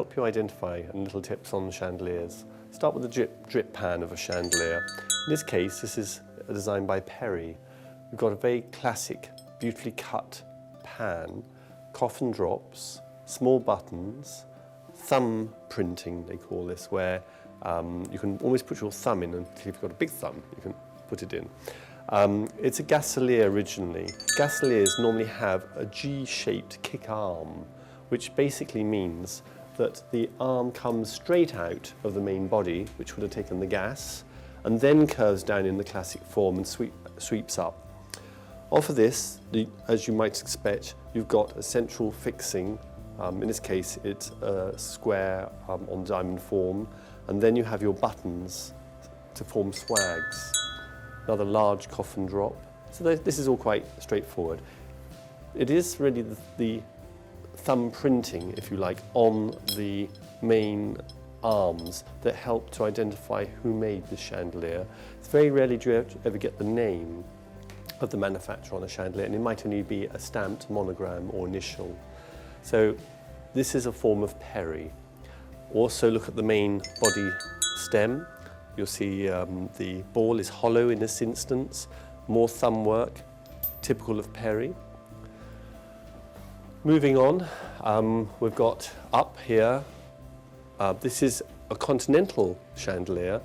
help you identify and little tips on chandeliers. Start with the drip pan of a chandelier. In this case, this is designed by Perry. We've got a very classic, beautifully cut pan, coffin drops, small buttons, thumb printing they call this, where you can almost put your thumb in, and if you've got a big thumb, you can put it in. It's a gaselier originally. Gaseliers normally have a G-shaped kick arm, which basically means that the arm comes straight out of the main body, which would have taken the gas, and then curves down in the classic form and sweeps up. Off of this, as you might expect, you've got a central fixing. In this case, it's a square on diamond form, and then you have your buttons to form swags. Another large coffin drop. So this is all quite straightforward. It is really the thumb printing, if you like, on the main arms that help to identify who made the chandelier. It's very rarely do you ever get the name of the manufacturer on a chandelier, and it might only be a stamped monogram or initial. So this is a form of Perry. Also look at the main body stem. You'll see the ball is hollow in this instance, more thumb work, typical of Perry. Moving on, we've got up here, this is a continental chandelier,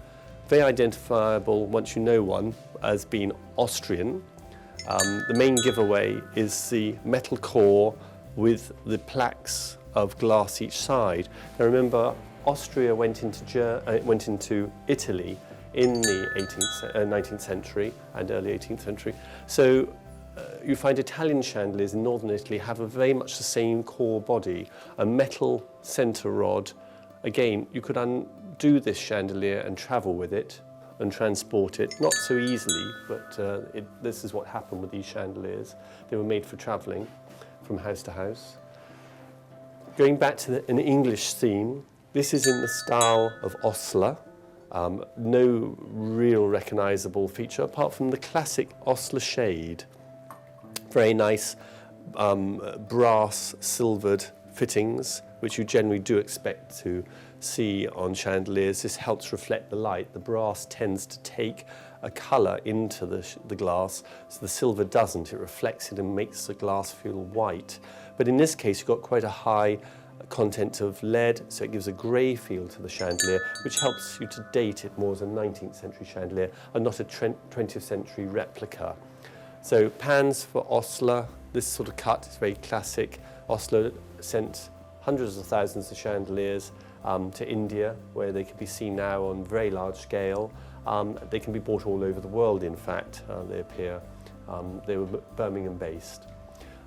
very identifiable once you know one as being Austrian. The main giveaway is the metal core with the plaques of glass each side. Now remember, Austria went into Italy in the 19th century and early 18th century. So you find Italian chandeliers in northern Italy have very much the same core body, a metal centre rod. Again, you could undo this chandelier and travel with it and transport it, not so easily, but this is what happened with these chandeliers. They were made for travelling from house to house. Going back to an English theme, this is in the style of Osler. No real recognisable feature apart from the classic Osler shade. Very nice brass silvered fittings, which you generally do expect to see on chandeliers. This helps reflect the light. The brass tends to take a colour into the glass, so the silver doesn't. It reflects it and makes the glass feel white. But in this case, you've got quite a high content of lead, so it gives a grey feel to the chandelier, which helps you to date it more as a 19th century chandelier and not a 20th century replica. So pans for Osler, this sort of cut is very classic. Osler sent hundreds of thousands of chandeliers to India, where they can be seen now on very large scale. They can be bought all over the world, in fact. They appear, they were Birmingham based.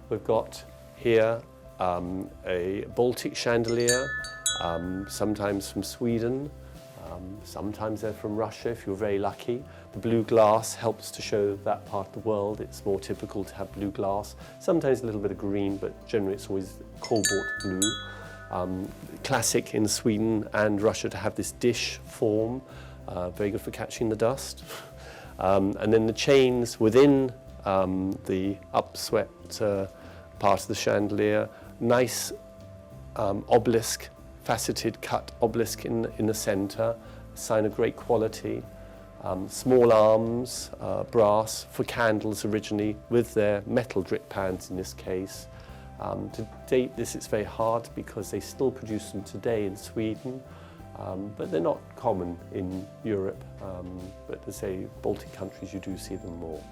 We've got here a Baltic chandelier, sometimes from Sweden, sometimes they're from Russia if you're very lucky. The blue glass helps to show that part of the world. It's more typical to have blue glass, sometimes a little bit of green, but generally it's always cobalt blue. Classic in Sweden and Russia to have this dish form, very good for catching the dust. And then the chains within the upswept part of the chandelier, nice obelisk, faceted cut obelisk in the centre, sign of great quality. Small arms, brass for candles originally, with their metal drip pans in this case. To date this, it's very hard because they still produce them today in Sweden, but they're not common in Europe. But to say Baltic countries, you do see them more.